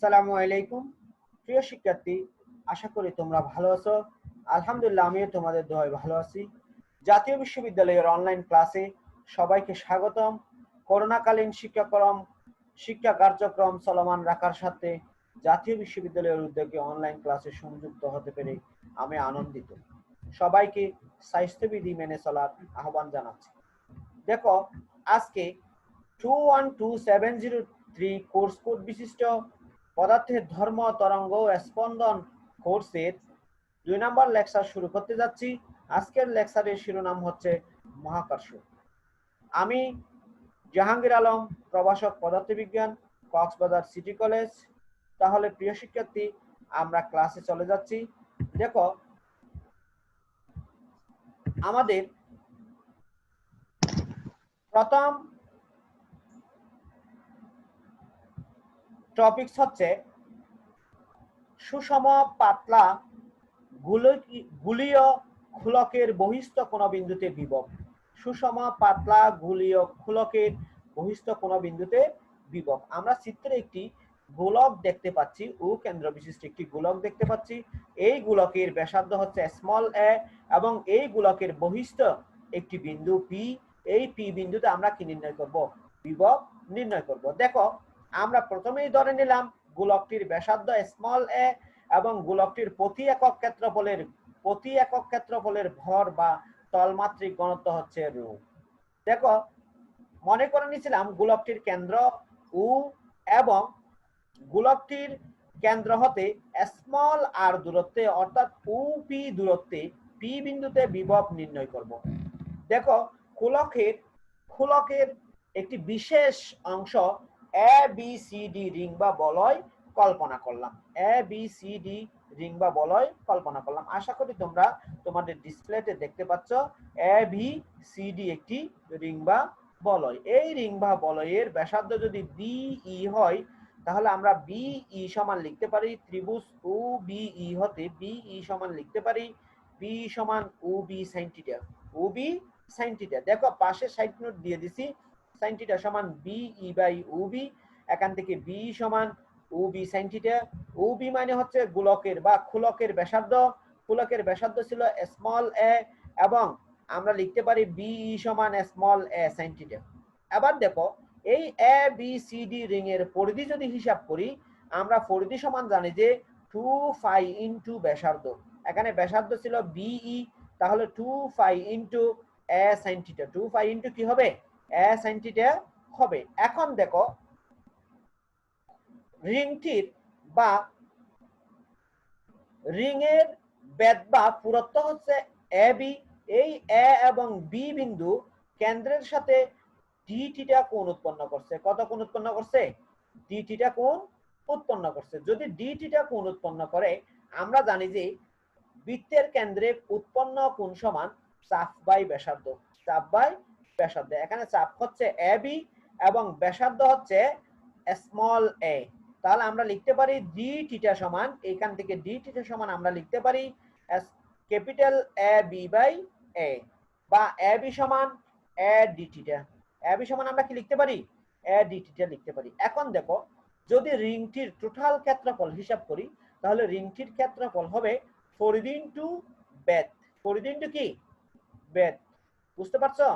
আসসালামু আলাইকুম প্রিয় শিক্ষার্থী, আশা করি তোমরা ভালো আছো। আলহামদুলিল্লাহ, আমিও তোমাদের দোয়ায় ভালো আছি। জাতীয় বিশ্ববিদ্যালয়ের অনলাইন ক্লাসে সবাইকে স্বাগতম। করোনাকালীন শিক্ষা কার্যক্রম চলমান রাখার সাথে জাতীয় বিশ্ববিদ্যালয়ের উদ্যোগে অনলাইন ক্লাসে সংযুক্ত হতে পেরে আমি আনন্দিত। সবাইকে স্বাস্থ্যবিধি মেনে চলার আহ্বান জানাচ্ছি। দেখো, আজকে 212703 কোর্স কোড বিশিষ্ট পদার্থের ধর্ম, তরঙ্গ ও স্পন্দন কোর্সের 2 নম্বর লেকচার শুরু করতে যাচ্ছি। আজকের লেকচারের শিরোনাম হচ্ছে মহাকর্ষ। আমি জাহাঙ্গীর আলম, প্রভাষক পদার্থবিজ্ঞান, কক্সবাজার সিটি কলেজ। তাহলে প্রিয় শিক্ষার্থী, আমরা ক্লাসে চলে যাচ্ছি। দেখো, আমাদের প্রথম টপিকস হচ্ছে সুষম পাতলা গুলীয় খোলকের বহিস্থ কোন বিন্দুতে বিভব। সুষম পাতলা গুলীয় খোলকের বহিস্থ কোন বিন্দুতে বিভব। আমরা চিত্রে একটি গোলক দেখতে পাচ্ছি, ও কেন্দ্র বিশিষ্ট একটি গোলক দেখতে পাচ্ছি। এই গোলকের ব্যাসার্ধ হচ্ছে স্মল এ এবং এই গোলকের বহিস্থ একটি বিন্দু পি। এই পি বিন্দুতে আমরা কি নির্ণয় করব? বিভব নির্ণয় করব। দেখো, আমরা প্রথমেই ধরে নিলাম গোলকটির ব্যাসার্ধ স্মল এ এবং গোলকটির প্রতি একক ক্ষেত্রফলের ভর বা তলমাত্রিক ঘনত্ব হচ্ছে রো। দেখো, মনে করে নিয়েছিলাম গোলকটির কেন্দ্র ও এবং গোলকটির কেন্দ্র হতে স্মল আর দূরত্বে অর্থাৎ ওপি দূরত্বে পি বিন্দুতে বিভব নির্ণয় করব। দেখো, খোলকের একটি বিশেষ অংশ এ বি সি ডি রিং বা বলয় কল্পনা করলাম। এ বি সি ডি রিং বা বলয় কল্পনা করলাম। আশা করি তোমরা তোমাদের ডিসপ্লেতে দেখতে পাচ্ছ এ বি সি ডি একটি রিং বা বলয়। এই রিং বা বলয়ের ব্যাসার্ধ যদি বিই হয়, তাহলে আমরা বিই সমান লিখতে পারি ত্রিভুজ ও বিই হতে বিই সমান লিখতে পারি বি সমান ও বি সাইন থিটা। ও বি সাইন থিটা। দেখো, পাশে সাইড নোট দিয়ে দিছি। সাইন থিটা সমান বিই বাই ও বি। এখান থেকে বি সমান ও বি সাইন থিটা। ও বি মানে হচ্ছে গোলকের বা খোলকের ব্যাসার্ধ। খোলকের ব্যাসার্ধ ছিল স্মল এ এবং আমরা লিখতে পারি বিই সমান স্মল এ সাইন থিটা। এবার দেখো, এই এ বি সি ডি রিং এর পরিধি যদি হিসাব করি, আমরা পরিধি সমান জানি যে 2 পাই ইনটু ব্যাসার্ধ। এখানে ব্যাসার্ধ ছিল বিই, তাহলে 2 পাই into a sine theta. 2 pi into কি হবে? এ সাইন থিটা হবে। এখন দেখো, রিংটির বা রিং এর বেধ বা পুরুত্ব হচ্ছে এ বি। এই এ এবং বি বিন্দু কেন্দ্রের সাথে ডি থিটা কোণ উৎপন্ন করছে। কত কোণ উৎপন্ন করছে? ডি থিটা কোণ উৎপন্ন করছে। যদি ডি থিটা কোণ উৎপন্ন করে, আমরা জানি যে বৃত্তের কেন্দ্রে উৎপন্ন কোণ সমান চাপ বাই ব্যাসার্ধ। চাপ বাই ব্যাসার্ধ। এখানে চাপ হচ্ছে এ বি এবং ব্যাসার্ধ হচ্ছে স্মল এ। তাহলে আমরা লিখতে পারি ডি থিটা সমান, এখান থেকে ডি থিটা সমান আমরা লিখতে পারি capital A B by A, বা এ বি সমান A D theta. A B সমান আমরা কি লিখতে পারি? এ ডি থিটা লিখতে পারি। এখন দেখো, যদি রিংটির টোটাল ক্ষেত্রফল হিসাব করি, তাহলে রিংটির ক্ষেত্রফল হবে পরিধি ইনটু বেধ। পরিধি ইনটু কি? বেধ। বুঝতে পারছো?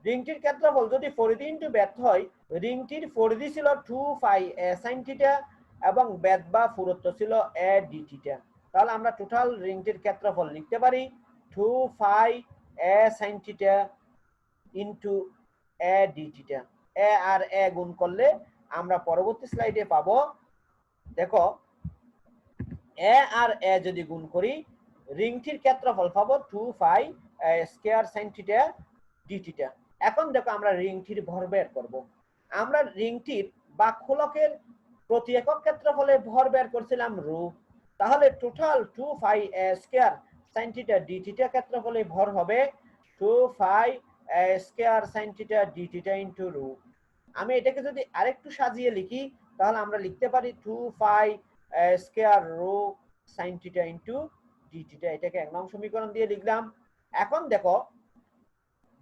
রিংটির ক্ষেত্রফল যদি পরিধি ইনটু বেধ হয়, রিংটির পরিধি ছিল 2 পাই এ সাইন থিটা এবং বেধ বা পুরুত্ব ছিল এ ডি থিটা। তাহলে আমরা টোটাল রিংটির ক্ষেত্রফল লিখতে পারি 2 pi A sine theta into A D theta. A আর এ গুণ করলে আমরা পরবর্তী স্লাইডে পাবো, দেখো, এ আর এ যদি গুণ করি, রিংটির ক্ষেত্রফল পাবো 2 pi square sine theta d theta. এখন দেখো, আমরা রিংটির ভর বের করব। আমরা রিংটির বা খোলকের প্রতি একক ক্ষেত্রফলে ভর বের করছিলাম রো। তাহলে total 2 pi square sine theta d theta ক্ষেত্রফলে ভর হবে 2 pi square sine theta d theta into rho. আমি এটাকে যদি আরেকটু সাজিয়ে লিখি, তাহলে আমরা লিখতে পারি 2 pi square rho sine theta into d theta. এটাকে 1 নং সমীকরণ দিয়ে লিখলাম। এখন দেখো,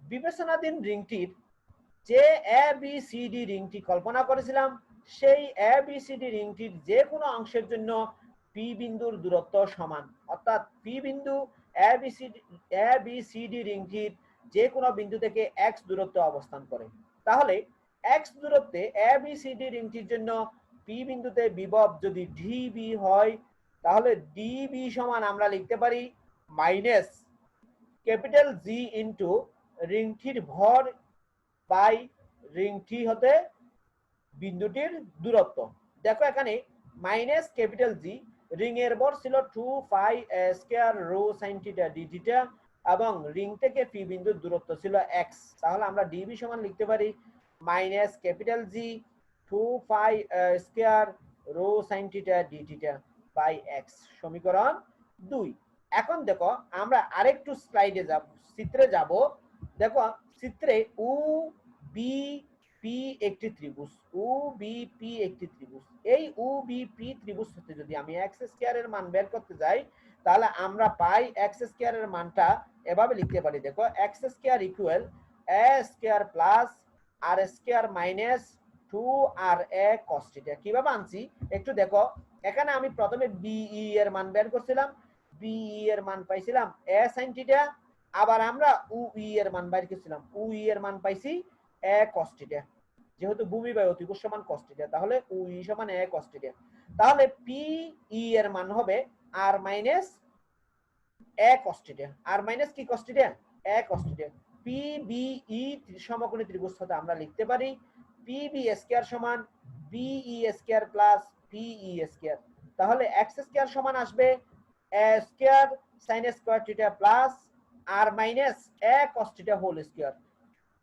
বিবেচনাধীন রিংটির যে এ বি সি ডি রিংটি কল্পনা করেছিলাম, সেই এ বি সি ডি রিংটির যে কোনো অংশের জন্য পি বিন্দুর দূরত্ব সমান, অর্থাৎ পি বিন্দু এ বি সি ডি রিংটির যে কোনো বিন্দু থেকে এক্স দূরত্বে অবস্থান করে। তাহলে এক্স দূরত্বে এ বি সি ডি রিংটির জন্য পি বিন্দুতে বিভব যদি ডিবি হয়, তাহলে ডিবি সমান আমরা লিখতে পারি মাইনাস ক্যাপিটাল জি ইন্টু রিংটির ভর বাই রিংটি হতে বিন্দুটির দূরত্ব। দেখো এখানে মাইনাস ক্যাপিটাল জি, রিং এর ভর ছিল 2 pi square rho sin theta d theta এবং রিং থেকে পি বিন্দুর দূরত্ব ছিল x। তাহলে আমরা ডিবি সমান লিখতে পারি minus capital G 2 pi square rho sin theta d theta by x, সমীকরণ 2। এখন দেখো আমরা আরেকটু স্লাইডে যাব, চিত্রে যাব। দেখো চিত্রে উ বি পি একটি ত্রিভুজ, উ বি পি একটি ত্রিভুজ। এই উ বি পি ত্রিভুজ থেকে যদি আমি এক্স স্কয়ারের মান বের করতে যাই, তাহলে আমরা পাই এক্স স্কয়ারের মানটা এভাবে লিখতে পারি। দেখো এক্স স্কয়ার ইকুয়াল এ স্কয়ার প্লাস আর স্কয়ার মাইনাস 2 আর এ cos থিটা। কিভাবে আনছি একটু দেখো, এখানে আমি প্রথমে বিই এর মান বের করছিলাম, বিই এর মান পাইছিলাম এ sin থিটা, আবার আমরা উই এর মান বের করছিলাম, উই এর মান পাইছি এ cos থিটা। যেহেতু ভূমি বাই অতিভুজ সমান cos থিটা, তাহলে উই সমান এ cos থিটা। তাহলে পি ই এর মান হবে R minus A cos theta, R minus কি cos theta, A cos theta. P B E সমকোণী ত্রিভুজ হতে আমরা লিখতে পারি পি বি স্কয়ার সমান BE square plus PE square. তাহলে এক্স স্কয়ার সমান আসবে A square sin square theta plus R minus A cos theta whole square.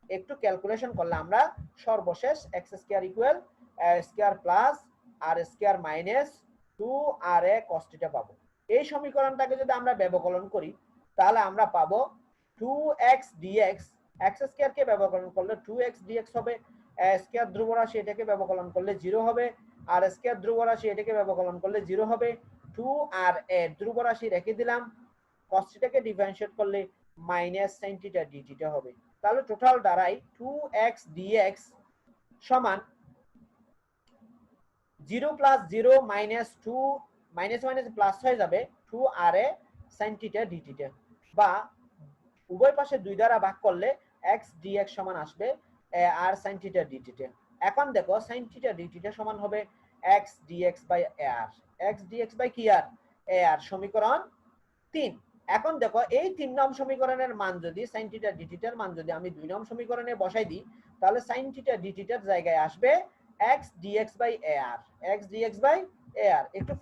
একটু ক্যালকুলেশন করলে আমরা সর্বশেষ এক্স স্কয়ার ইকুয়াল এ স্কয়ার প্লাস আর স্কয়ার মাইনাস 2 আর এ cos theta পাবো। এই সমীকরণটাকে যদি আমরা ব্যবকলন করি, তাহলে আমরা পাবো 2x dx, এক্স স্কয়ার কে ব্যবকলন করলে 2x dx হবে, এ স্কয়ার ধ্রুবরাশি এটাকে ব্যবকলন করলে 0 হবে, আর স্কয়ার ধ্রুবরাশি এটাকে ব্যবকলন করলে 0 হবে। 2 আর এ ধ্রুবরাশি রেখে দিলাম, cos থিটাকে ডিফারেন্সিয়েট করলে minus sin theta d theta হবে। তাহলে টোটাল দাঁড়ায় 2x dx সমান 0 plus 0 minus 2, minus minus plus হয়ে যাবে 2 আর এ sin থিটা d থিটা, বা উভয় পাশে 2 দ্বারা ভাগ করলে x dx সমান আসবে আর sin থিটা d থিটা। এখন দেখো sin থিটা d থিটা সমান হবে x dx by r, x dx by কি আর এ আর, সমীকরণ 3। এখন দেখো এই 3 নং সমীকরণের মান যদি sin থিটা d থিটার মান যদি আমি 2 নং সমীকরণে বসাই দিই, তাহলে sin থিটা d থিটার জায়গায় আসবে x dx by ar, x dx by ar। একটু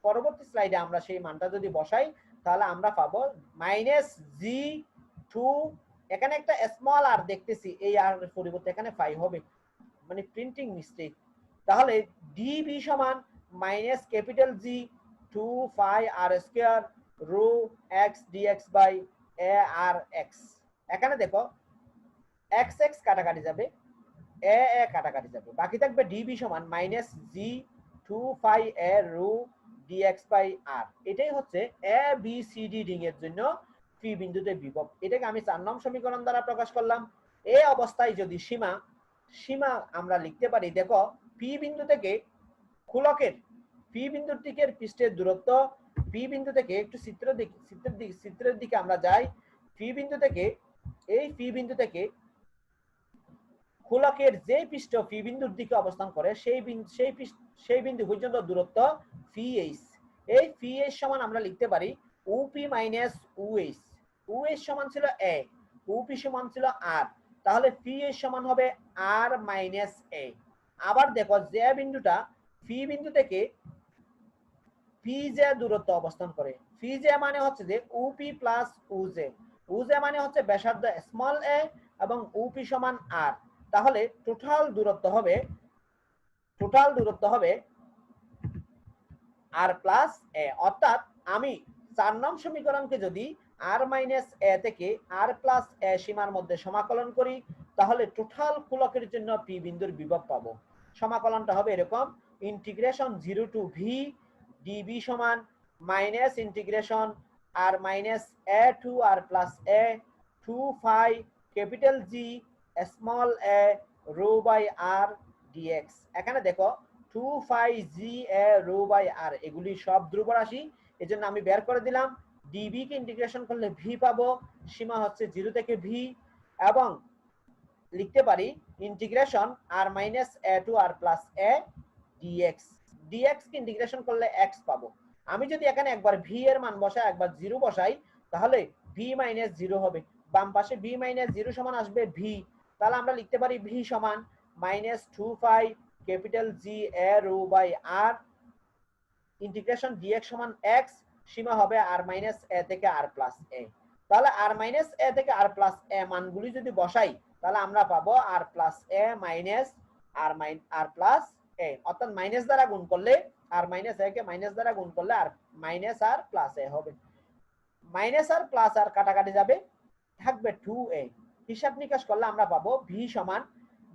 পরবর্তী স্লাইডে আমরা সেই মানটা যদি বসাই, তাহলে আমরা পাবো মাইনাস জি 2, এখানে একটা স্মল আর দেখতেছি, এই আর এর পরিবর্তে এখানে 5 হবে, মানে প্রিন্টিং মিস্টেক। তাহলে ডিবি সমান minus capital G 2 pi r square rho x d x by a r x. এখানে দেখো এক্স এক্স কাটাকাটি যাবে, এ এ কাটাকাটি যাবে, বাকি থাকবে ডিবি সমান minus G 2 pi A rho DX by R. এটাই হচ্ছে A B C D ring এর জন্য পি বিন্দুতে বিভব। এটাকে আমি 4 নং সমীকরণ দ্বারা প্রকাশ করলাম। এই অবস্থায় যদি সীমা সীমা আমরা লিখতে পারি, দেখো পি বিন্দু থেকে খোলকের পি বিন্দুর দিকের পৃষ্ঠের দূরত্ব, পি বিন্দু থেকে একটু চিত্রের দিকে আমরা যাই। পি বিন্দু থেকে এই পি বিন্দু থেকে খোলকের যে পৃষ্ঠ পি বিন্দুর দিকে অবস্থান করে সেই বিন্দু পর্যন্ত দূরত্ব পিএইচ। এই পিএইচ সমান আমরা লিখতে পারি ওপি মাইনাস ওএইচ। ওএইচ সমান ছিল এ, ওপি সমান ছিল আর, তাহলে পিএইচ সমান হবে আর মাইনাস এ। আবার দেখো যে বিন্দুটা পি বিন্দু থেকে পি জে দূরত্ব অবস্থান করে, পি জে মানে হচ্ছে যে ওপি প্লাস ওজে, ওজে মানে হচ্ছে ব্যাসার্ধ স্মল এ এবং ওপি সমান আর। তাহলে টোটাল দূরত্ব হবে আর প্লাস এ। অর্থাৎ আমি 4 নং সমীকরণকে যদি আর মাইনাস এ থেকে আর প্লাস এ সীমার মধ্যে সমাকলন করি, তাহলে টোটাল খোলকের জন্য পি বিন্দুর বিভব পাবো। সমাকলনটা হবে এরকম, ইন্টিগ্রেশন 0 টু ভি ডিবি সমান minus integration r minus a to r plus a 2 pi capital G small a rho by r dx। এখানে দেখো 2 phi g a rho by r এগুলি সব ধ্রুব রাশি, এজন্য আমি বের করে দিলাম। dv কে ইন্টিগ্রেশন করলে v পাবো, সীমা হচ্ছে 0 থেকে v, এবং লিখতে পারি integration r minus a to r plus a dx। dx কে ইন্টিগ্রেশন করলে x পাবো। আমি যদি এখানে একবার v এর মান বসাই, একবার 0 বসাই, তাহলে v মাইনাস 0 হবে। বাম পাশে v মাইনাস 0 সমান আসবে v, তাহলে আমরা লিখতে পারি v সমান minus 2 pi capital G a rho by r integration dx সমান x, সীমা হবে r মাইনাস a থেকে r প্লাস a। তাহলে r মাইনাস a থেকে r প্লাস a মানগুলি যদি বসাই, তাহলে আমরা পাবো r plus a minus r plus a, অর্থাৎ মাইনাস দ্বারা গুণ করলে r মাইনাস a কে মাইনাস দ্বারা গুণ করলে r minus r plus a হবে। মাইনাস r প্লাস r কাটাকাটি যাবে, থাকবে 2a। হিসাব নিকাশ করলে আমরা পাবো v সমান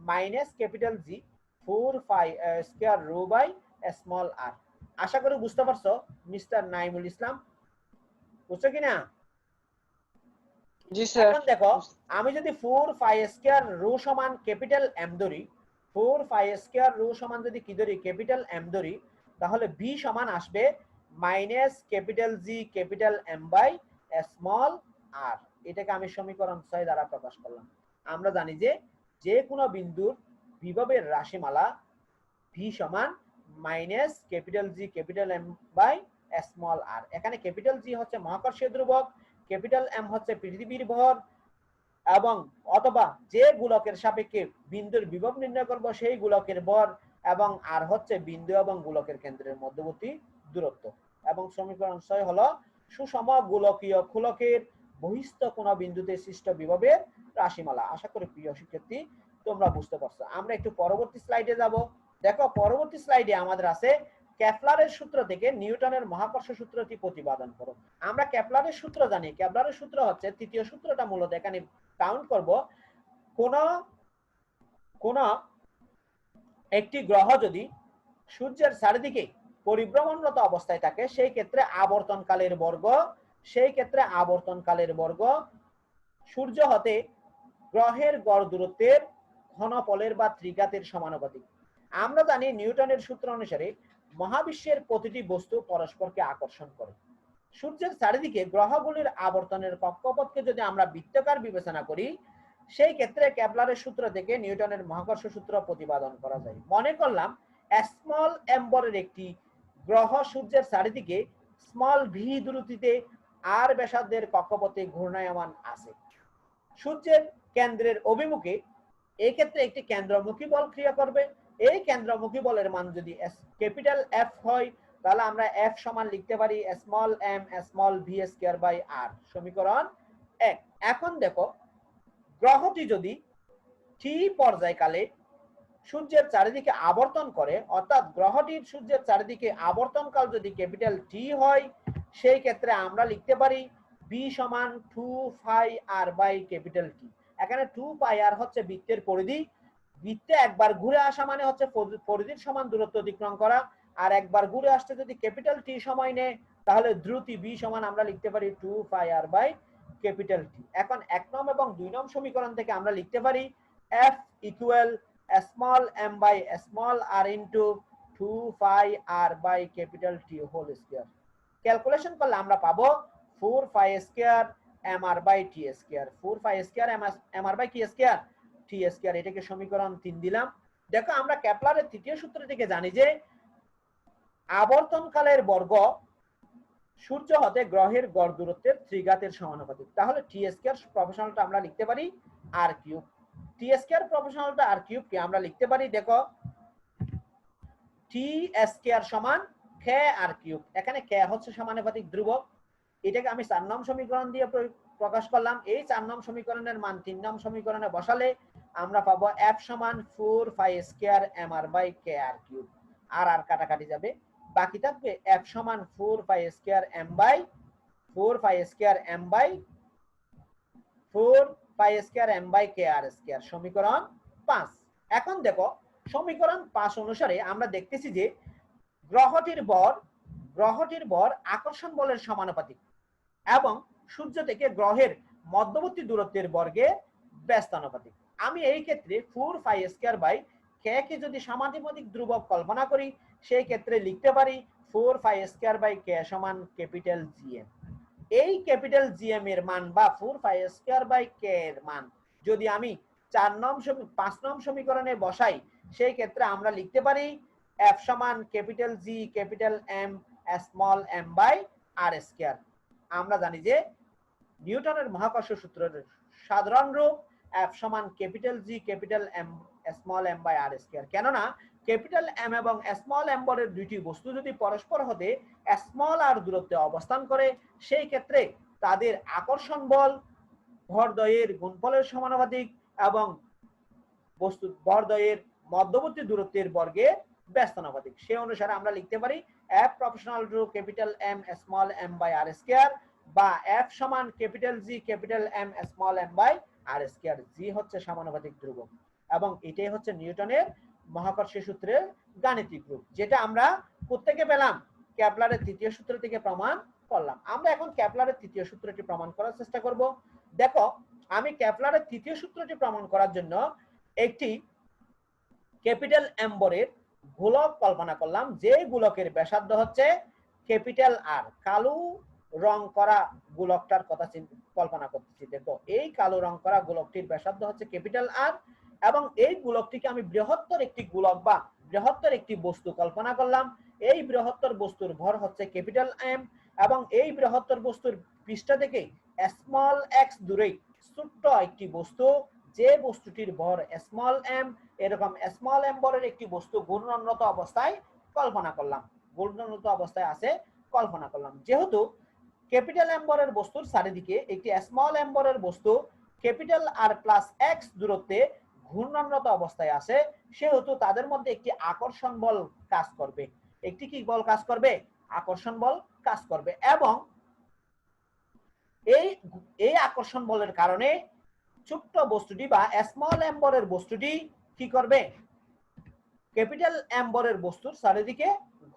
minus capital G 4 pi square rho by small r। আশা করি বুঝতে পারছো মিস্টার নাইমুল ইসলাম, বুঝছো কিনা? জি স্যার। এখন দেখো আমি যদি 4 পাই স্কয়ার রো সমান ক্যাপিটাল m ধরি, 4 পাই স্কয়ার রো সমান যদি কি ধরি, ক্যাপিটাল m ধরি, তাহলে v সমান আসবে minus capital G capital m by small r। এটাকে আমি সমীকরণ 6 দ্বারা প্রকাশ করলাম। আমরা জানি যে যে কোনো বিন্দুর বিভবের রাশিমালা v সমান minus capital G capital m by small r। এখানে ক্যাপিটাল G হচ্ছে মহাকর্ষীয় ধ্রুবক, ক্যাপিটাল M হচ্ছে পৃথিবীর ভর, এবং অথবা যে গোলকের সাপেক্ষে বিন্দুর বিভব নির্ণয় করব সেই গোলকের ভর, এবং আর হচ্ছে বিন্দু এবং গোলকের কেন্দ্রের মধ্যবর্তী দূরত্ব। এবং সমীকরণ 6 হলো সুষম গোলকীয় খোলকের বহিস্থ কোন বিন্দুতে সৃষ্ট বিভবের রাশিমালা। আশা করি প্রিয় শিক্ষার্থী তোমরা বুঝতে পারছো। আমরা একটু পরবর্তী স্লাইডে যাব। দেখো পরবর্তী স্লাইডে আমাদের আছে কেপলারের সূত্র থেকে নিউটনের মহাকর্ষ সূত্রটি প্রতিপাদন করো। আমরা কেপলারের সূত্র জানি, কেপলারের সূত্র হচ্ছে তৃতীয় সূত্রটা মূলত এখানে কাউন্ট করব। কোন একটি গ্রহ যদি সূর্যের চারিদিকে পরিভ্রমণরত অবস্থায় থাকে, সেই ক্ষেত্রে আবর্তনকালের বর্গ সূর্য হতে গ্রহের গড় দূরত্বের ঘনফলের বা ত্রিঘাতের সমানুপাতিক। আমরা জানি নিউটনের সূত্র অনুসারে মহাবিশ্বের প্রতিটি বস্তু পরস্পরকে আকর্ষণ করে। সূর্যের চারিদিকে গ্রহগুলির আবর্তনের কক্ষপথকে যদি আমরা বৃত্তাকার বিবেচনা করি, সেই ক্ষেত্রে কেপলারের সূত্র থেকে নিউটনের মহাকর্ষ সূত্র প্রতিপাদন করা যায়। মনে করলাম স্মল m বরের একটি গ্রহ সূর্যের চারিদিকে স্মল v দূরত্বে r ব্যাসার্ধের কক্ষপথে ঘূর্ণায়মান আছে। সূর্যের কেন্দ্রের অভিমুখে এই ক্ষেত্রে একটি কেন্দ্রমুখী বল ক্রিয়া করবে। এই কেন্দ্রমুখী বলের মান যদি ক্যাপিটাল F হয়, তাহলে আমরা F সমান লিখতে পারি small m small v square by r। সমীকরণ 1। এখন দেখো গ্রহটি যদি t পর্যায়কালে সূর্যের চারিদিকে আবর্তন করে, অর্থাৎ গ্রহটির সূর্যের চারিদিকে আবর্তনকাল যদি ক্যাপিটাল T হয়, সেই ক্ষেত্রে আমরা লিখতে পারি b সমান 2 pi r by capital T। এখানে 2 পাই r হচ্ছে বৃত্তের পরিধি। বৃত্তে একবার ঘুরে আসা মানে হচ্ছে পরিধির সমান দূরত্ব অতিক্রম করা, আর একবার ঘুরে আসতে যদি ক্যাপিটাল T সময় নেয়, তাহলে দ্রুতি b সমান আমরা লিখতে পারি 2 pi r by capital T। এখন 1 নং এবং 2 নং সমীকরণ থেকে আমরা লিখতে পারি F equal small m by small r into 2 pi r by capital T whole square. Calculation করলে আমরা পাবো 4 pi square mr by t square. 4 pi square mr by কি স্কয়ার t স্কয়ার। এটাকে সমীকরণ 3 দিলাম। দেখো আমরা কেপলারের তৃতীয় সূত্র থেকে জানি যে আবর্তনকালের বর্গ সূর্য হতে গ্রহের গড় দূরত্বের ত্রিঘাতের সমানুপাতিক। তাহলে t স্কয়ার প্রপোর্শনালটা আমরা লিখতে পারি r cube. t square proportional to r cube কে আমরা লিখতে পারি, দেখো t স্কয়ার সমান k r কিউব। এখানে k হচ্ছে সমানুপাতিক ধ্রুবক। এটাকে আমি 4 নং সমীকরণ দিয়ে প্রকাশ করলাম। এই 4 নং সমীকরণের মান 3 নং সমীকরণে বসালে আমরা পাবো f সমান 4 pi square mr by k r cube. R R কাটাকাটি যাবে, বাকি থাকবে f সমান 4 pi square m by 4 pi square m by 4 pi square m by k r square. সমীকরণ 5। এখন দেখো সমীকরণ 5 অনুসারে আমরা দেখতেছি যে গ্রহটির ভর আকর্ষণ বলের সমানুপাতিক এবং সূর্য থেকে গ্রহের মধ্যবর্তী দূরত্বের বর্গে ব্যস্তানুপাতিক। আমি এই ক্ষেত্রে 4 পাই স্কয়ার বাই কে কে যদি সমানুপাতিক ধ্রুবক কল্পনা করি সেই ক্ষেত্রে লিখতে পারি 4π² কে সমান ক্যাপিটাল জিএম। এই ক্যাপিটাল জিএম এর মান বা 4π² কে এর মান যদি আমি 5 নং সমীকরণে বসাই সেই ক্ষেত্রে আমরা লিখতে পারি এফ সমান capital G capital M small M by R square. আমরা জানি যে নিউটনের মহাকর্ষ সূত্রের সাধারণ রূপ এফ সমান capital G capital M small M by R square. কেননা ক্যাপিটাল এম এবং স্মল এম বলের দুইটি বস্তু যদি পরস্পর হতে স্মল আর দূরত্বে অবস্থান করে সেই ক্ষেত্রে তাদের আকর্ষণ বল ভরদ্বয়ের গুণফলের সমানুপাতিক এবং বস্তু ভরদ্বয়ের মধ্যবর্তী দূরত্বের বর্গের ব্যস্তানুপাতিক। সেই অনুসারে আমরা লিখতে পারি F proportional to capital M small M by R square বা এফ সমান capital G capital M small M by R square. G হচ্ছে সমানুপাতিক ধ্রুবক এবং এটাই হচ্ছে নিউটনের মহাকর্ষ সূত্রের গাণিতিক রূপ, যেটা আমরা কোত্থেকে পেলাম? কেপলারের তৃতীয় সূত্র থেকে প্রমাণ করলাম। আমরা এখন কেপলারের তৃতীয় সূত্রটি প্রমাণ করার চেষ্টা করব। দেখো, আমি কেপলারের তৃতীয় সূত্রটি প্রমাণ করার জন্য একটি ক্যাপিটাল এম বলের গোলক কল্পনা করলাম, যে গোলকের ব্যাসার্ধ হচ্ছে ক্যাপিটাল আর। কালো রং করা গোলকটার কথা কল্পনা করতেছি। দেখো, এই কালো রং করা গোলকটির ব্যাসার্ধ হচ্ছে ক্যাপিটাল আর এবং এই গোলকটিকে আমি বৃহত্তর একটি গোলক বা বৃহত্তর একটি বস্তু কল্পনা করলাম। এই বৃহত্তর বস্তুর ভর হচ্ছে ক্যাপিটাল এম এবং এই বৃহত্তর বস্তুর পৃষ্ঠ থেকে স্মল এক্স দূরে ছোট্ট একটি বস্তু, যে বস্তুটির ভর স্মল এম, এরকম স্মল এম বলের একটি বস্তু ঘূর্ণনরত অবস্থায় কল্পনা করলাম, ঘূর্ণনরত অবস্থায় আছে কল্পনা করলাম। যেহেতু ক্যাপিটাল এম বলের বস্তুর চারিদিকে একটি স্মল এম বলের বস্তু ক্যাপিটাল আর প্লাস এক্স দূরত্বে ঘূর্ণনরত অবস্থায় আছে, সেহেতু তাদের মধ্যে একটি আকর্ষণ বল কাজ করবে। একটি কি বল কাজ করবে? আকর্ষণ বল কাজ করবে। এবং এই আকর্ষণ বলের কারণে ছোট্ট বস্তুটি বা স্মল এম বলের বস্তুটি কি করবে? ক্যাপিটাল এম বলের বস্তুর চারিদিকে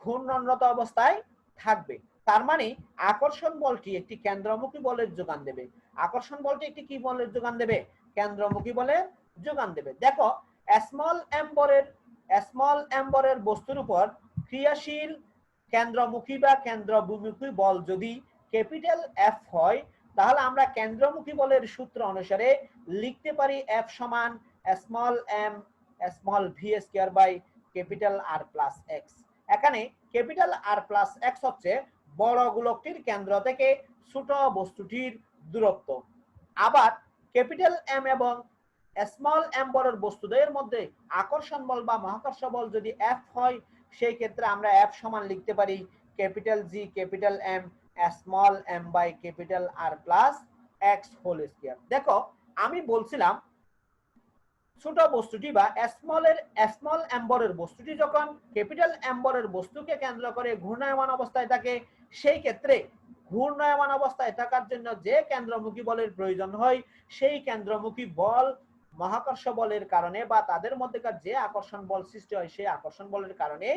ঘূর্ণনরত অবস্থায় থাকবে। তার মানে আকর্ষণ বলটি একটি কেন্দ্রমুখী বলের যোগান দেবে। আকর্ষণ বলটি একটি কি বলের যোগান দেবে? কেন্দ্রমুখী বলের যোগান দেবে। দেখো, স্মল এম বলের বস্তুর উপর ক্রিয়াশীল কেন্দ্রমুখী বা কেন্দ্রবিমুখী বল যদি ক্যাপিটাল এফ হয়, তাহলে আমরা কেন্দ্রমুখী বলের সূত্র অনুসারে লিখতে পারি এফ সমান small m small V square by capital R plus x. এখানে ক্যাপিটাল আর প্লাস এক্স হচ্ছে বড় গোলকটির কেন্দ্র থেকে ছোট বস্তুটির দূরত্ব। আবার ক্যাপিটাল এম এবং স্মল এম বলের বস্তুদ্বয়ের মধ্যে আকর্ষণ বল বা মহাকর্ষ বল যদি এফ হয়, সেই ক্ষেত্রে আমরা এফ সমান লিখতে পারি capital G capital M small M by capital R plus x whole square. দেখো, আমি বলছিলাম ছোট বস্তুটি বা স্মল এম বলের বস্তুটি যখন ক্যাপিটাল এম বলের বস্তুকে কেন্দ্র করে ঘূর্ণায়মান অবস্থায় থাকে, সেই ক্ষেত্রে ঘূর্ণায়মান অবস্থায় থাকার জন্য যে কেন্দ্রমুখী বলের প্রয়োজন হয়, সেই কেন্দ্রমুখী বল মহাকর্ষ বলের কারণে বা তাদের মধ্যেকার যে আকর্ষণ বল সৃষ্টি হয়, সেই আকর্ষণ বলের কারণে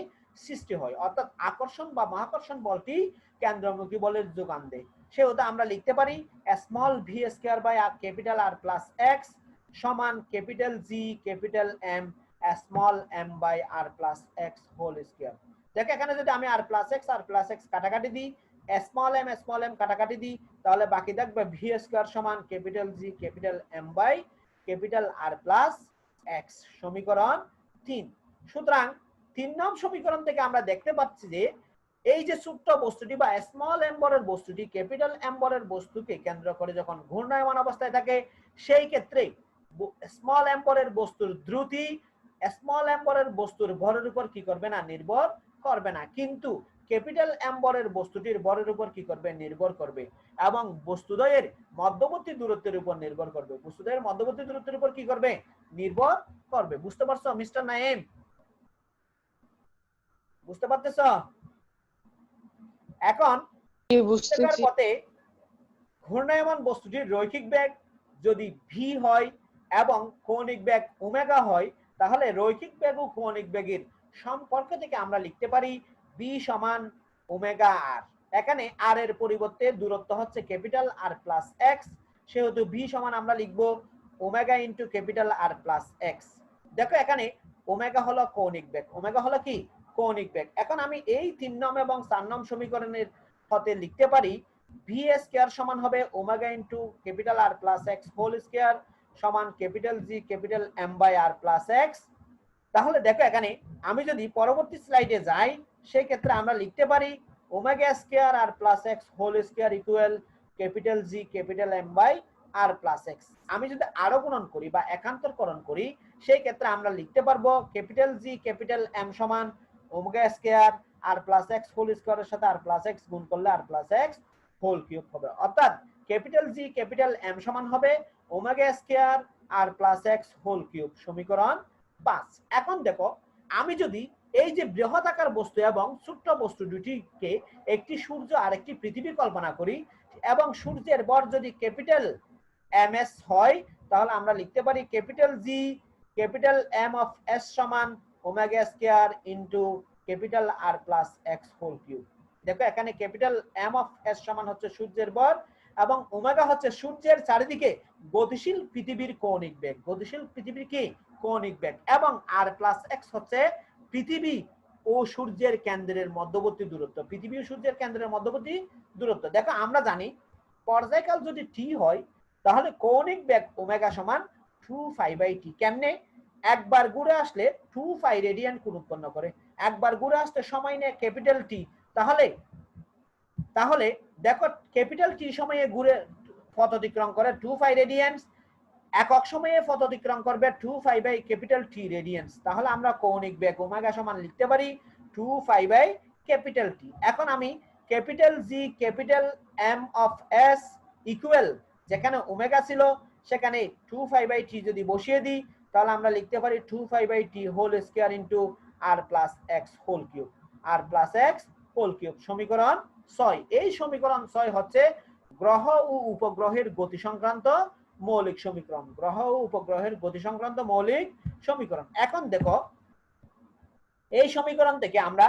সৃষ্টি হয়। অর্থাৎ আকর্ষণ বা মহাকর্ষণ বলটি কেন্দ্রমুখী বলের যোগান দেয়। সেহেতু আমরা লিখতে পারি small V square by capital R plus X সমান capital G capital M small M by R plus x whole square. দেখো, এখানে যদি আমি আর প্লাস এক্স কাটাকাটি দিই, স্মল এম কাটাকাটি দিই, তাহলে বাকি থাকবে ভি স্কয়ার সমান capital G capital M by capital R plus x. সমীকরণ 3। সুতরাং 3 নং সমীকরণ থেকে আমরা দেখতে পাচ্ছি যে এই যে ছোট্ট বস্তুটি বা স্মল এম বলের বস্তুটি ক্যাপিটাল এম বলের বস্তুকে কেন্দ্র করে যখন ঘূর্ণায়মান অবস্থায় থাকে, সেই ক্ষেত্রে স্মল এম বলের বস্তুর দ্রুতি স্মল এম বলের বস্তুর ভরের উপর কি করবে না? নির্ভর করবে না। কিন্তু ক্যাপিটাল এম বলের বস্তুটির ভরের উপর কি করবে? নির্ভর করবে এবং বস্তুদ্বয়ের মধ্যবর্তী দূরত্বের উপর নির্ভর করবে। বস্তুদ্বয়ের মধ্যবর্তী দূরত্বের উপর কি করবে? নির্ভর করবে। বুঝতে পারছো মিস্টার নাইম? বুঝতে পারতেছ? এখন পথে ঘূর্ণায়মান বস্তুটির রৈখিক বেগ যদি ভি হয় এবং কৌণিক বেগ ওমেগা হয়, তাহলে রৈখিক বেগ ও কৌণিক বেগের সম্পর্ক থেকে আমরা লিখতে পারি বি সমান ওমেগা আর। এখানে আর এর পরিবর্তে দূরত্ব হচ্ছে ক্যাপিটাল আর প্লাস এক্স, সেহেতু ভি সমান আমরা লিখব omega into capital R plus x. দেখো, এখানে ওমেগা হলো কৌণিক বেগ। ওমেগা হলো কি কৌণিক বেগ। এখন আমি এই 3 নং এবং 4 নং সমীকরণের হতে লিখতে পারি ভি স্কয়ার সমান হবে omega into capital R plus x whole square সমান capital G capital M by R plus X. তাহলে দেখো এখানে আমি যদি পরবর্তী স্লাইডে যাই সেই ক্ষেত্রে আমরা লিখতে পারি omega square r plus x whole square equal capital G capital M by R plus x. আমি যদি আরো গুণন করি বা একান্তরকরণ করি সেই ক্ষেত্রে আমরা লিখতে পারবো ক্যাপিটাল জি ক্যাপিটাল এম সমান omega square r plus x whole স্কয়ারের সাথে আর প্লাস এক্স গুণ করলে আর প্লাস এক্স হোল কিউব হবে। অর্থাৎ ক্যাপিটাল জি ক্যাপিটাল এম সমান হবে omega square r plus x whole cube, সমীকরণ 5। এখন দেখো আমি যদি এই যে বৃহৎ আকার বস্তু এবং ছোট্ট বস্তু দুটিকে একটি সূর্য আর একটি পৃথিবী কল্পনা করি এবং সূর্যের ভর যদি ক্যাপিটাল এম এস হয় তাহলে আমরা লিখতে পারি capital G capital M of S সমান omega square into capital R plus x whole cube. দেখো এখানে ক্যাপিটাল এম অফ এস সমান হচ্ছে সূর্যের ভর এবং ওমেগা হচ্ছে সূর্যের চারিদিকে গতিশীল পৃথিবীর কৌণিক বেগ। গতিশীল পৃথিবীর কি কৌণিক বেগ এবং আর প্লাস এক্স হচ্ছে পৃথিবী ও সূর্যের কেন্দ্রের মধ্যবর্তী দূরত্ব। পৃথিবী ও সূর্যের কেন্দ্রের মধ্যবর্তী দূরত্ব। দেখো আমরা জানি পর্যায়কাল যদি টি হয় তাহলে কৌণিক বেগ ওমেগা সমান 2π/t। কেমনে? একবার ঘুরে আসলে 2π রেডিয়ান কোণ উৎপন্ন করে, একবার ঘুরে আসতে সময় নেয় ক্যাপিটাল টি। তাহলে দেখো ক্যাপিটাল টি সময়ে ঘুরে পথ অতিক্রম করে 2π রেডিয়ান্স, একক সময়ে পথ অতিক্রম করবে 2π/T রেডিয়ান্স। তাহলে আমরা কৌণিক বেগ ওমেগা সমান লিখতে পারি 2π/T। এখন আমি capital G capital M of S equal যেখানে ওমেগা ছিল সেখানে 2π/T যদি বসিয়ে দিই তাহলে আমরা লিখতে পারি 2π/T whole square into R plus x whole cube, আর প্লাস এক্স হোল কিউব, সমীকরণ 6। এই সমীকরণ 6 হচ্ছে গ্রহ ও উপগ্রহের গতি সংক্রান্ত মৌলিক সমীকরণ। গ্রহ ও উপগ্রহের গতি সংক্রান্ত মৌলিক সমীকরণ। এখন দেখো এই সমীকরণ থেকে আমরা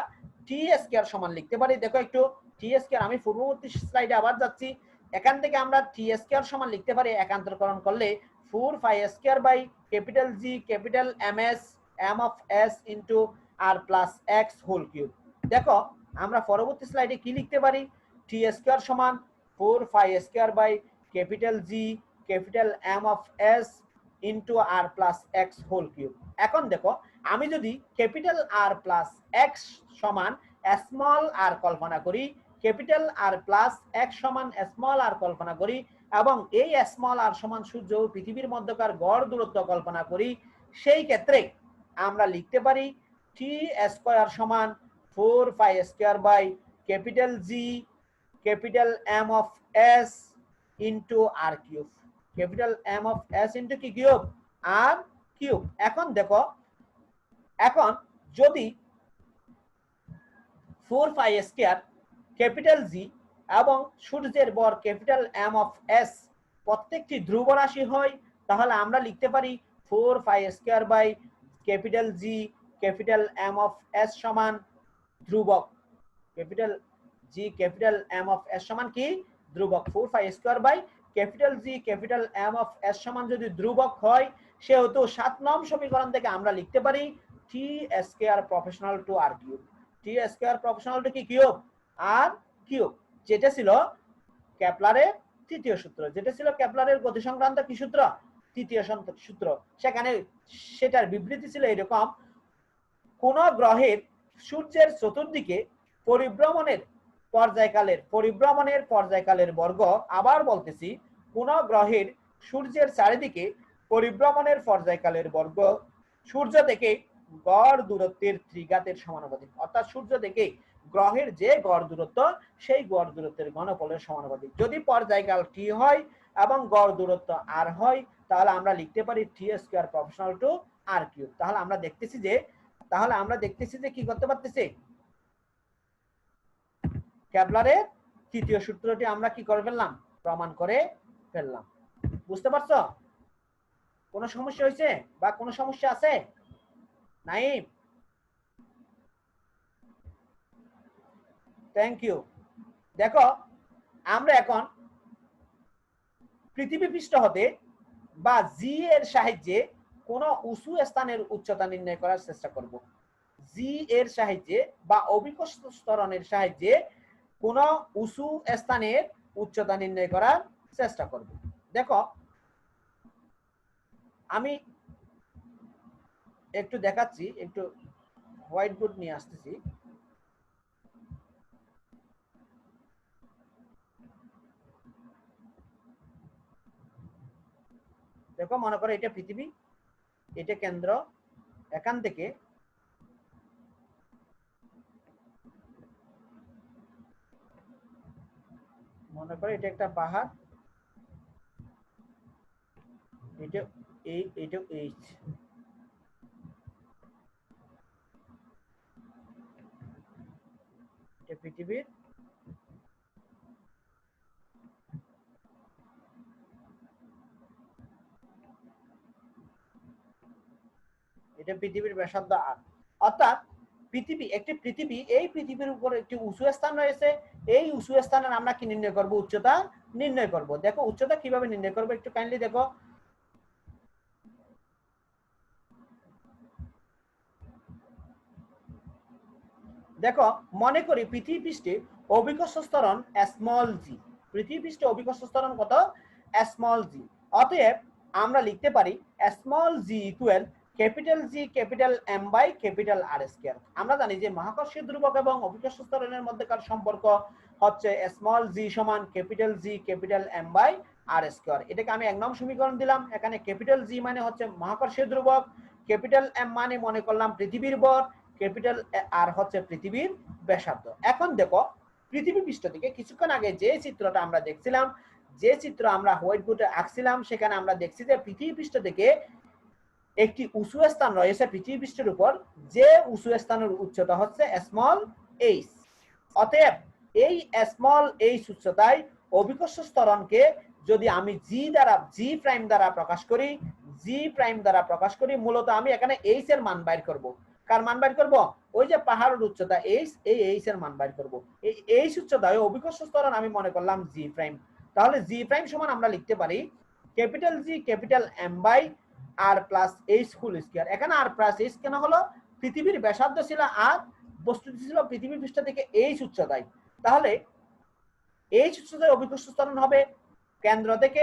টি স্কয়ার সমান লিখতে পারি। দেখো একটু টি স্কয়ার, আমি পূর্ববর্তী স্লাইডে আবার যাচ্ছি। এখান থেকে আমরা টি স্কয়ার সমান লিখতে পারি একান্তরকরণ করলে 4π square by capital G capital M S M of S into R plus x whole cube. দেখো আমরা পরবর্তী স্লাইডে কি লিখতে পারি, টি স্কয়ার সমান 4π square by capital G capital M of S into R plus x whole cube. এখন দেখো আমি যদি ক্যাপিটাল আর প্লাস এক্স সমান স্মল আর কল্পনা করি, ক্যাপিটাল আর প্লাস এক্স সমান স্মল আর কল্পনা করি এবং এই স্মল আর সমান সূর্য ও পৃথিবীর মধ্যকার গড় দূরত্ব কল্পনা করি, সেই ক্ষেত্রে আমরা লিখতে পারি টি স্কয়ার সমান 4π square by capital G capital M of S into R cube, capital M of S into কি কিউব আর কিউব। এখন দেখো এখন যদি 4π স্কয়ার ক্যাপিটাল জি এবং সূর্যের ভর ক্যাপিটাল এম অফ এস প্রত্যেকটি ধ্রুব রাশি হয় তাহলে আমরা লিখতে পারি 4π square by capital G capital M of S সমান ধ্রুবক, capital G capital M of S সমান কি ধ্রুবক। 4π square by capital G capital M of S সমান যদি ধ্রুবক হয় সেহেতু 7 নং সমীকরণ থেকে আমরা লিখতে পারি T square proportional to R cube. T square proportional to কি কিউব আর কিউব, যেটা ছিল কেপলারের তৃতীয় সূত্র, যেটা ছিল কেপলারের গতি সংক্রান্ত কি সূত্র তৃতীয় সূত্র। সেখানে সেটার বিবৃতি ছিল এরকম, কোন গ্রহের সূর্যের চতুর্দিকে পরিভ্রমণের পর্যায়কালের বর্গ, আবার বলতেছি কোন গ্রহের সূর্যের চারিদিকে পরিভ্রমণের পর্যায়কালের বর্গ সূর্য থেকে গড় দূরত্বের ত্রিঘাতের সমানুপাতিক। অর্থাৎ সূর্য থেকে গ্রহের যে গড় দূরত্ব সেই গড় দূরত্বের ঘনফলের সমানুপাতিক। যদি পর্যায়কাল টি হয় এবং গড় দূরত্ব আর হয় তাহলে আমরা লিখতে পারি T square proportional to R cube. তাহলে আমরা দেখতেছি যে কি করতে পারতেছি, কেপলারের তৃতীয় সূত্রটি আমরা কি করে ফেললাম, প্রমাণ করে ফেললাম। বুঝতে পারছো? কোনো সমস্যা হয়েছে বা কোনো সমস্যা আছে? Naim, thank you. দেখো আমরা এখন পৃথিবী পৃষ্ঠ হতে বা জি এর সাহায্যে কোন উঁচু স্থানের উচ্চতা নির্ণয় করার চেষ্টা করব। জি এর সাহায্যে বা অভিকর্ষ ত্বরণের সাহায্যে কোন উঁচু স্থানের উচ্চতা নির্ণয় করার চেষ্টা করব। দেখো আমি একটু দেখাচ্ছি, একটু হোয়াইট বোর্ড নিয়ে আসতেছি। দেখো মনে করো এটা পৃথিবী, এটা কেন্দ্র, এখান থেকে মনে করো এটা একটা পাহাড়, এটা এটা এইচ, এটা পৃথিবীর এটা পৃথিবীর ব্যাসার্ধ আর। অর্থাৎ পৃথিবী একটি পৃথিবী, এই পৃথিবীর উপর একটি উঁচু স্থান রয়েছে, এই উঁচু স্থানের আমরা কি নির্ণয় করব? উচ্চতা নির্ণয় করব। দেখো উচ্চতা কিভাবে নির্ণয় করব একটু কাইন্ডলি দেখো। দেখো মনে করি পৃথিবী পৃষ্ঠে অভিকর্ষ ত্বরণ স্মল জি, পৃথিবী পৃষ্ঠে অভিকর্ষ ত্বরণ কত? Small g. অতএব আমরা লিখতে পারি small g equal capital G capital M by capital R square. আমরা জানি যে মহাকর্ষীয় ধ্রুবক এবং অভিকর্ষ ত্বরণের মধ্যকার সম্পর্ক হচ্ছে স্মল জি সমান capital G capital M by R square. এটাকে আমি 1 নং সমীকরণ দিলাম। এখানে ক্যাপিটাল জি মানে হচ্ছে মহাকর্ষীয় ধ্রুবক, ক্যাপিটাল এম মানে মনে করলাম পৃথিবীর ভর, ক্যাপিটাল আর হচ্ছে পৃথিবীর ব্যাসার্ধ। এখন দেখো পৃথিবী পৃষ্ঠ থেকে কিছুক্ষণ আগে যে চিত্রটা আমরা দেখছিলাম, যে চিত্র আমরা হোয়াইট বোর্ডে আঁকছিলাম, সেখানে আমরা দেখছি যে পৃথিবী পৃষ্ঠ থেকে একটি উঁচু স্থান রয়েছে পৃথিবী পৃষ্ঠের উপর, যে উঁচু স্থানের উচ্চতা হচ্ছে স্মল এইচ। অতএব এই স্মল এইচ উচ্চতায় অভিকর্ষ ত্বরণকে যদি আমি জি দ্বারা জি প্রাইম দ্বারা প্রকাশ করি, জি প্রাইম দ্বারা প্রকাশ করি, মূলত আমি এখানে এইচ এর মান বাইর করব। কার মান বাইর করব? ওই যে পাহাড়ের উচ্চতা এইচ, এই এইচ এর মান বাইর করব। এই এইচ উচ্চতায় অভিকর্ষ ত্বরণ আমি মনে করলাম জি প্রাইম। তাহলে জি প্রাইম সমান আমরা লিখতে পারি capital G capital M by R plus H whole square. এখানে আর প্লাস এইচ কেন হলো? পৃথিবীর ব্যাসার্ধ ছিল আর, বস্তুটি ছিল পৃথিবী পৃষ্ঠ থেকে এইচ উচ্চতায়। তাহলে এইচ উচ্চতায় অভিকর্ষ ত্বরণ হবে কেন্দ্র থেকে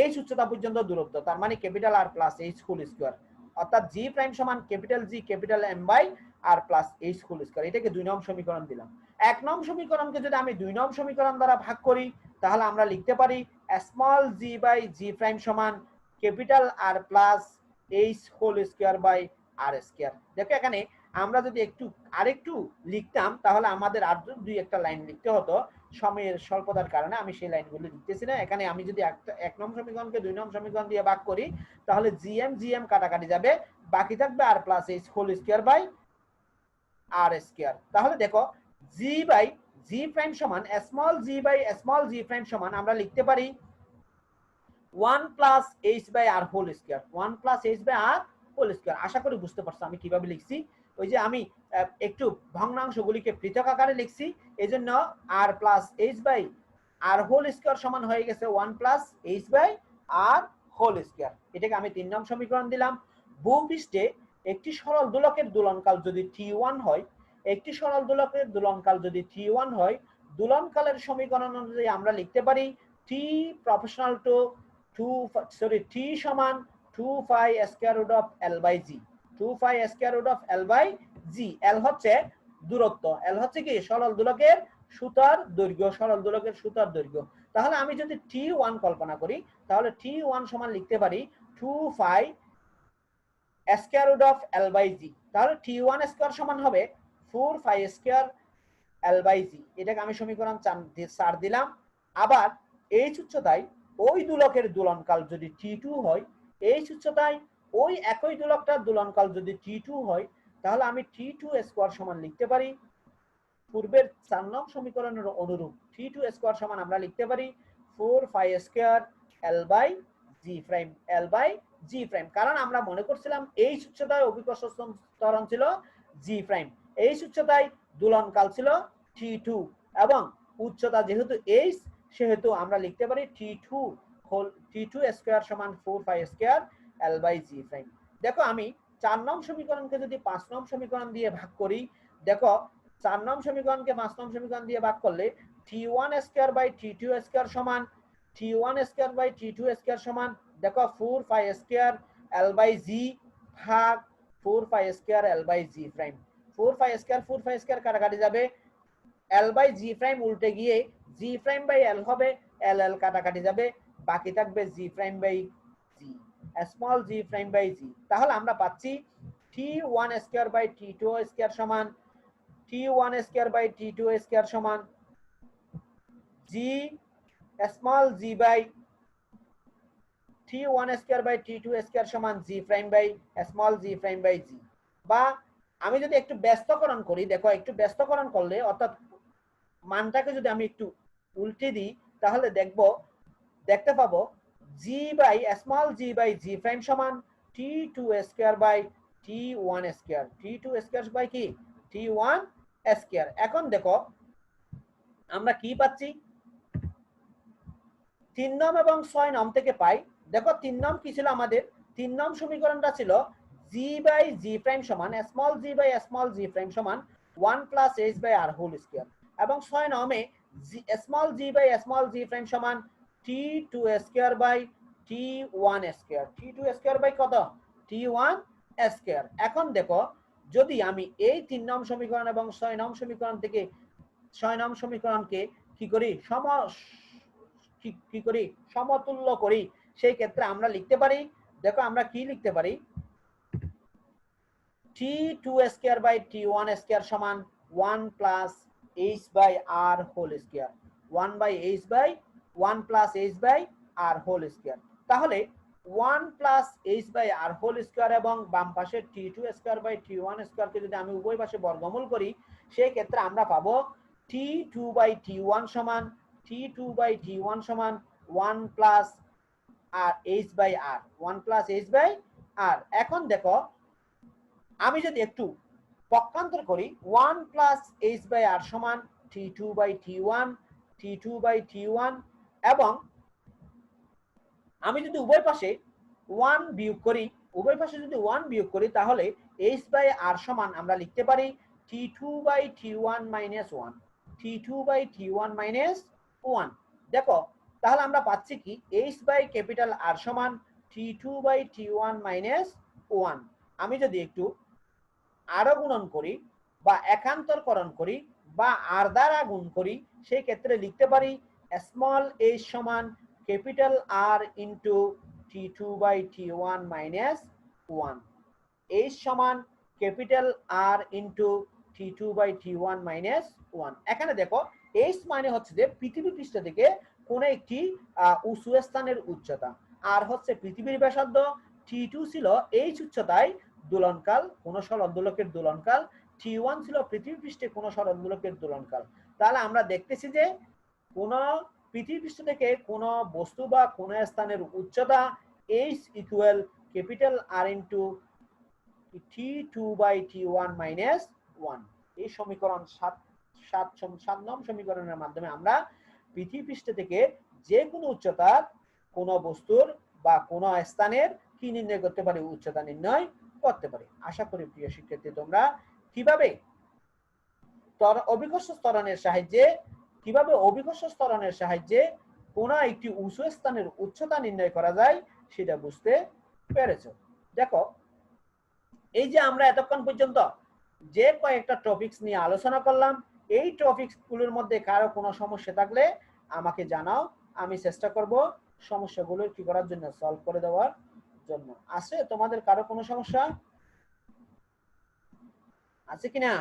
এইচ উচ্চতা পর্যন্ত দূরত্ব, তার মানে capital R plus H whole square. অর্থাৎ জি প্রাইম সমান capital G capital M by R plus H whole square. এটাকে 2 নং সমীকরণ দিলাম। 1 নং সমীকরণকে যদি আমি 2 নং সমীকরণ দ্বারা ভাগ করি, তাহলে আমরা লিখতে পারি small G by G prime সমান capital R plus H whole square by R square. দেখো এখানে আমরা যদি একটু আরেকটু লিখতাম তাহলে আমাদের আর দুই একটা লাইন লিখতে হতো, সময়ের স্বল্পতার কারণে আমি সেই লাইনগুলো লিখতেছি না। এখানে আমি যদি 1 নং সমীকরণকে 2 নং সমীকরণ দিয়ে ভাগ করি, তাহলে জিএম জিএম কাটাকাটি যাবে, বাকি থাকবে R plus H whole square by R square. তাহলে দেখো জি বাই জি প্রাইম সমান small G by small G prime সমান আমরা লিখতে পারি 1 plus H by R whole square, 1 plus H by R whole square. আশা করি বুঝতে পারছো আমি কিভাবে লিখছি। ওই যে আমি একটু ভগ্নাংশগুলিকে পৃথক আকারে লিখছি, এজন্য R plus H by R whole square সমান হয়ে গেছে 1 plus H by R whole square. এটাকে আমি 3 নং সমীকরণ দিলাম। ভূপৃষ্ঠে একটি সরল দোলকের দোলনকাল যদি t1 হয়, একটি সরল দোলকের দোলনকাল যদি t1 হয়, দোলনকালের সমীকরণ অনুযায়ী আমরা লিখতে পারি t proportional to t সমান 2 pi square root of l by g, 2 pi square root of l by g. l হচ্ছে দূরত্ব, l হচ্ছে কি সরল দোলকের সুতার দৈর্ঘ্য, সরল দোলকের সুতার দৈর্ঘ্য। তাহলে আমি যদি t1 কল্পনা করি, তাহলে t1 সমান লিখতে পারি 2 pi square root of l by G. তাহলে t1 স্কয়ার সমান হবে 4 pi square l by G. এটাকে আমি সমীকরণ 4 দিলাম। আবার এইচ উচ্চতায় ওই দোলকের দোলনকাল যদি t2 হয়, এইচ উচ্চতায় ওই একই দোলকটার দোলনকাল যদি t2 হয়, তাহলে আমি t2 স্কয়ার সমান লিখতে পারি পূর্বের 4 নং সমীকরণের অনুরূপ t2 স্কয়ার সমান আমরা লিখতে পারি 4 pi square l by G prime, l by G prime. কারণ আমরা মনে করছিলাম এইচ উচ্চতায় অভিকর্ষ ত্বরণ ছিল জি প্রাইম, এইচ উচ্চতায় দোলনকাল ছিল t2 এবং উচ্চতা যেহেতু এইচ, সেহেতু আমরা লিখতে পারি t2 স্কয়ার সমান 4 pi square l by G prime. দেখো আমি 4 নং সমীকরণকে যদি 5 নং সমীকরণ দিয়ে ভাগ করি, দেখো 4 নং সমীকরণকে 5 নং সমীকরণ দিয়ে ভাগ করলে t1 square by t2 square সমান t1 square by t2 square সমান দেখো 4 pi square l by g ভাগ 4 pi square l by g prime. 4 pi square কাটাকাটি যাবে, l বাই g প্রাইম উল্টে গিয়ে g প্রাইম বাই l হবে, l l কাটাকাটি যাবে, বাকি থাকবে g prime by g, small g prime by g। তাহলে আমরা পাচ্ছি t1 square by t2 square সমান t1 square by t2 square সমান g small g by t1 square by t2 square সমান g prime by small g prime by g। বা আমি যদি একটু ব্যস্তকরণ করি, দেখো একটু ব্যস্তকরণ করলে অর্থাৎ মানটাকে যদি আমি একটু উল্টে দিই তাহলে দেখতে পাবো g by small g by g prime সমান t2 square by t1 square, t2 square by কি t1 স্কয়ার। এখন দেখো আমরা কি পাচ্ছি, 3 নং এবং 6 নং থেকে পাই। দেখো 3 নং কি ছিল আমাদের, 3 নং সমীকরণটা ছিল g বাই g প্রাইম সমান small g by small g prime সমান 1 plus h by r whole square, এবং 6 নংয়ে small g by small g prime সমান t2 square by t1 square, t2 square by কত t1 স্কয়ার। এখন দেখো যদি আমি এই 3 নং সমীকরণ এবং 6 নং সমীকরণ থেকে 6 নং সমীকরণকে কি করি সমতুল্য করি, সেই ক্ষেত্রে আমরা লিখতে পারি, দেখো আমরা কি লিখতে পারি, t2 square by t1 square সমান 1 plus h by r whole square, 1 by h by 1 plus h by r whole square. তাহলে 1 plus h by r whole square এবং বাম পাশে t2 স্কয়ার বাই t1 স্কয়ারকে যদি আমি উভয় পাশে বর্গমূল করি, সেই ক্ষেত্রে আমরা পাবো t2 বাই t1 সমান t2 বাই t1 সমান 1 প্লাস আর h by r, 1 plus h by r। এখন দেখো আমি যদি একটু পক্ষান্তর করি, 1 প্লাস h বাই r সমান t2 by t1, t2 by t1, এবং আমি যদি উভয় পাশে 1 বিয়োগ করি, উভয় পাশে যদি 1 বিয়োগ করি তাহলে h বাই r সমান আমরা লিখতে পারি t2 by t1 minus 1, t2 by t1 minus 1। দেখো তাহলে আমরা পাচ্ছি কি h বাই ক্যাপিটাল R সমান t2 বাই t1 মাইনাস 1। আমি যদি একটু আরো গুণন করি বা একান্তরকরণ করি বা r দ্বারা গুণ করি, সেই ক্ষেত্রে লিখতে পারি স্মল h সমান capital R into t2 by t1 minus 1, h সমান capital R into t2 by t1 minus 1। এখানে দেখো h মানে হচ্ছে যে পৃথিবী পৃষ্ঠ থেকে কোন একটি উঁচু স্থানের উচ্চতা, আর হচ্ছে পৃথিবীর ব্যাসার্ধ, t2 ছিল h উচ্চতায় দোলনকাল, কোন সরলদোলকের দোলনকাল, t1 ছিল পৃথিবী পৃষ্ঠে কোন সরলদোলকের দোলনকাল। তাহলে আমরা দেখতেছি যে কোন পৃথিবী পৃষ্ঠ থেকে কোন বস্তু বা কোন স্থানের উচ্চতা h equal capital R into t2 by t1 minus 1। এই সমীকরণ 7 নং সমীকরণের মাধ্যমে আমরা পৃথিবী পৃষ্ঠ থেকে যে কোনো উচ্চতার কোন বস্তুর বা কোন স্থানের কি নির্ণয় করতে পারি, উচ্চতা নির্ণয় করতে পারি। আশা করি প্রিয় শিক্ষার্থী তোমরা কিভাবে অভিকর্ষ ত্বরণের সাহায্যে কোন একটি উঁচু স্থানের উচ্চতা নির্ণয় করা যায় সেটা বুঝতে পেরেছো। দেখো এই যে আমরা এতক্ষণ পর্যন্ত যে কয়েকটা টপিকস নিয়ে আলোচনা করলাম, এই টপিকস গুলোর মধ্যে কারো কোনো সমস্যা থাকলে আমাকে জানাও, আমি চেষ্টা করব সমস্যাগুলো কি করার জন্য, সলভ করে দেওয়ার জন্য। আছে তোমাদের কারো কোনো সমস্যা আছে কিনা?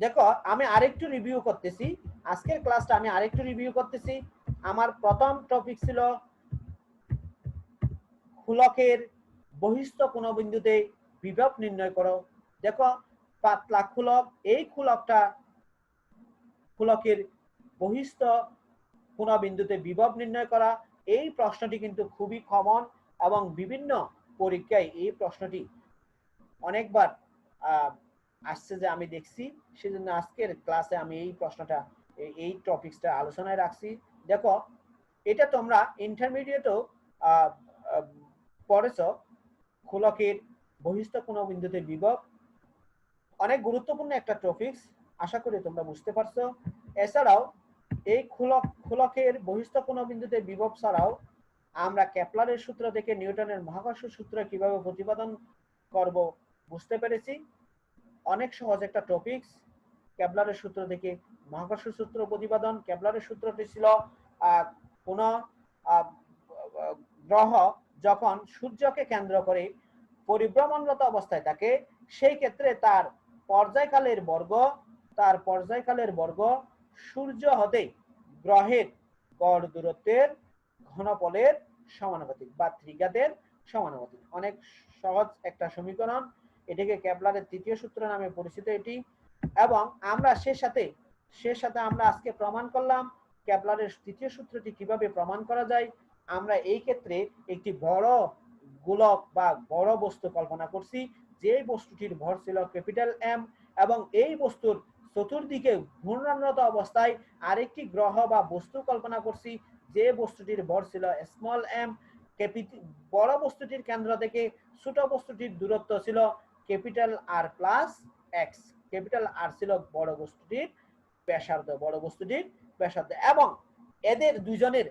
দেখো আমি আরেকটু রিভিউ করতেছি, আজকের ক্লাসটা আমি আরেকটু রিভিউ করতেছি। আমার প্রথম টপিক ছিল খুলকের বহিস্থ কোন বিন্দুতে বিভব নির্ণয় করো। দেখো পাতলা খুলক, এই খুলকের বহিস্থ কোন বিন্দুতে বিভব নির্ণয় করা, এই প্রশ্নটি কিন্তু খুবই কমন এবং বিভিন্ন পরীক্ষায় এই প্রশ্নটি অনেকবার আসছে যে আমি দেখছি, সেজন্য আজকের ক্লাসে আমি এই প্রশ্নটা এই টপিকসটা আলোচনায় রাখছি। দেখো এটা তোমরা ইন্টারমিডিয়েটও পড়েছ খোলকের বহিস্থ কোন বিন্দুতে বিভব, অনেক গুরুত্বপূর্ণ একটা টপিকস, আশা করি তোমরা বুঝতে পারছো। এছাড়াও এই খোলকের বহিস্থ কোন বিন্দুতে বিভব ছাড়াও আমরা কেপলারের সূত্র থেকে নিউটনের মহাকর্ষ সূত্র কিভাবে প্রতিপাদন করব বুঝতে পেরেছি। অনেক সহজ একটা টপিকস, কেপলারের সূত্র থেকে মহাকর্ষ সূত্র প্রতিপাদন। কেপলারের সূত্রটি ছিল কোন গ্রহ যখন সূর্যকে কেন্দ্র করে পরিভ্রমণরত অবস্থায় থাকে, সেই ক্ষেত্রে তার পর্যায়কালের বর্গ সূর্য হতে গ্রহের গড় দূরত্বের ঘনফলের সমানুপাতিক বা ত্রিঘাতের সমানুপাতিক। অনেক সহজ একটা সমীকরণ, এটিকে কেপলারের তৃতীয় সূত্র নামে পরিচিত এটি। এবং আমরা সে সাথে আমরা আজকে প্রমাণ করলাম কেপলারের তৃতীয় সূত্রটি কিভাবে প্রমাণ করা যায়। আমরা এই ক্ষেত্রে একটি বড় গোলক বা বড় বস্তু কল্পনা করছি, যে বস্তুটির ভর ছিল ক্যাপিটাল এম, এবং এই বস্তুর চতুর্দিকে ঘূর্ণনরত অবস্থায় আরেকটি গ্রহ বা বস্তু কল্পনা করছি, যে বস্তুটির ভর ছিল স্মল এম। বড় বস্তুটির কেন্দ্র থেকে ছোট বস্তুটির দূরত্ব ছিল capital R plus x. Capital R ছিল বড় বস্তুটির ব্যাসার্ধ, এবং এদের দুইজনের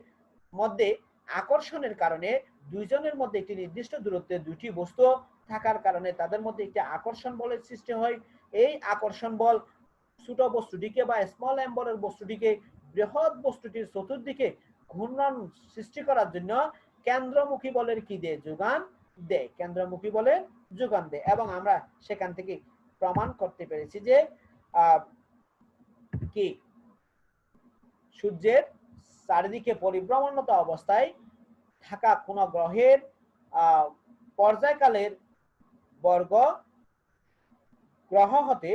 মধ্যে আকর্ষণের কারণে, দুইজনের মধ্যে একটি নির্দিষ্ট দূরত্বে দুটি বস্তু থাকার কারণে তাদের মধ্যে একটি আকর্ষণ বলের সৃষ্টি হয়। এই আকর্ষণ বল ছোট বস্তুটিকে বা স্মল এম বলের বস্তুটিকে বৃহৎ বস্তুটির চতুর্দিকে ঘূর্ণন সৃষ্টি করার জন্য কেন্দ্রমুখী বলের কি দেয়? যোগান দেয়। কেন্দ্রমুখী বলের যোগান দেয়। এবং আমরা সেখান থেকে প্রমাণ করতে পেরেছি যে কি সূর্যের চারিদিকে পরিভ্রমণরত অবস্থায় থাকা কোন গ্রহের পর্যায়কালের বর্গ গ্রহ হতে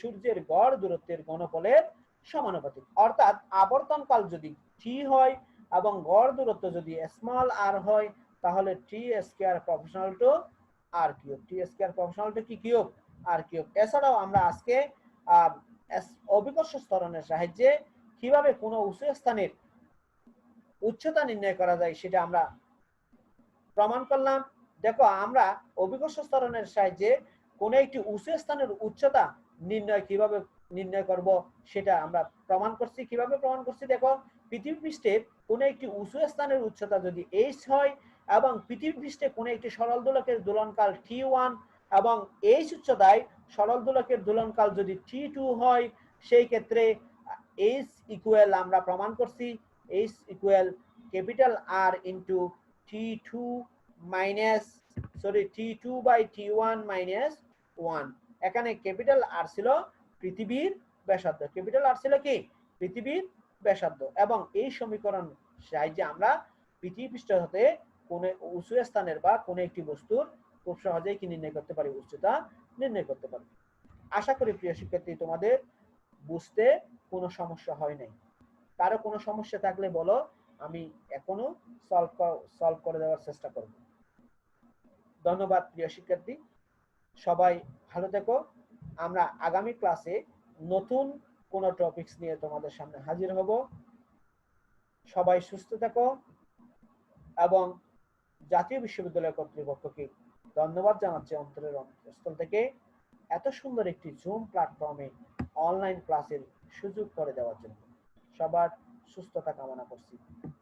সূর্যের গড় দূরত্বের ঘনফলের সমানুপাতিক। অর্থাৎ আবর্তনকাল যদি টি হয় এবং গড় দূরত্ব যদি স্মল আর হয়, তাহলে T square proportional to R cube. T square proportional to কি কিউব? R cube. এছাড়াও আমরা আজকে অভিকর্ষ ত্বরণের সাহায্যে কিভাবে কোনো উঁচু স্থানের উচ্চতা নির্ণয় করা যায় সেটা আমরা প্রমাণ করলাম। দেখো, আমরা অভিকর্ষ ত্বরণের সাহায্যে কোনো একটি উঁচু স্থানের উচ্চতা কিভাবে নির্ণয় করব সেটা আমরা প্রমাণ করছি। কিভাবে প্রমাণ করছি? দেখো, পৃথিবী পৃষ্ঠের কোনো একটি উঁচু স্থানের উচ্চতা যদি h হয় এবং পৃথিবী পৃষ্ঠে কোনো একটি সরল দোলকের দোলনকাল t1 এবং h উচ্চতায় সরল দোলকের দোলনকাল যদি t2 হয়, সেই ক্ষেত্রে h ইকুয়াল আমরা প্রমাণ করছি h equal capital R into T2 by T1 minus 1। এখানে ক্যাপিটাল আর ছিল পৃথিবীর ব্যাসার্ধ। ক্যাপিটাল আর ছিল কি? পৃথিবীর ব্যাসার্ধ। এবং এই সমীকরণ সাহায্যে আমরা পৃথিবী পৃষ্ঠ হতে কোনো উঁচু স্থানের বা কোনো একটি বস্তুর খুব সহজেই কি নির্ণয় করতে পারি? উচ্চতা নির্ণয় করতে পারি। আশা করি প্রিয় শিক্ষার্থী তোমাদের বুঝতে কোনো সমস্যা হয় নাই। কারো কোনো সমস্যা থাকলে বলো, আমি এখনো সলভ করে দেওয়ার চেষ্টা করব। ধন্যবাদ প্রিয় শিক্ষার্থী, সবাই ভালো থেকো। আমরা আগামী ক্লাসে নতুন কোনো টপিকস নিয়ে তোমাদের সামনে হাজির হব। সবাই সুস্থ থাকো এবং জাতীয় বিশ্ববিদ্যালয় কর্তৃপক্ষকে ধন্যবাদ জানাচ্ছি অন্তরের অন্তঃস্থল থেকে, এত সুন্দর একটি জুম প্ল্যাটফর্মে অনলাইন ক্লাসের সুযোগ করে দেওয়ার জন্য। সবার সুস্থতা কামনা করছি।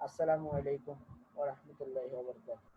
আসসালামু আলাইকুম ওয়া রাহমাতুল্লাহি ওয়া বারাকাতুহু।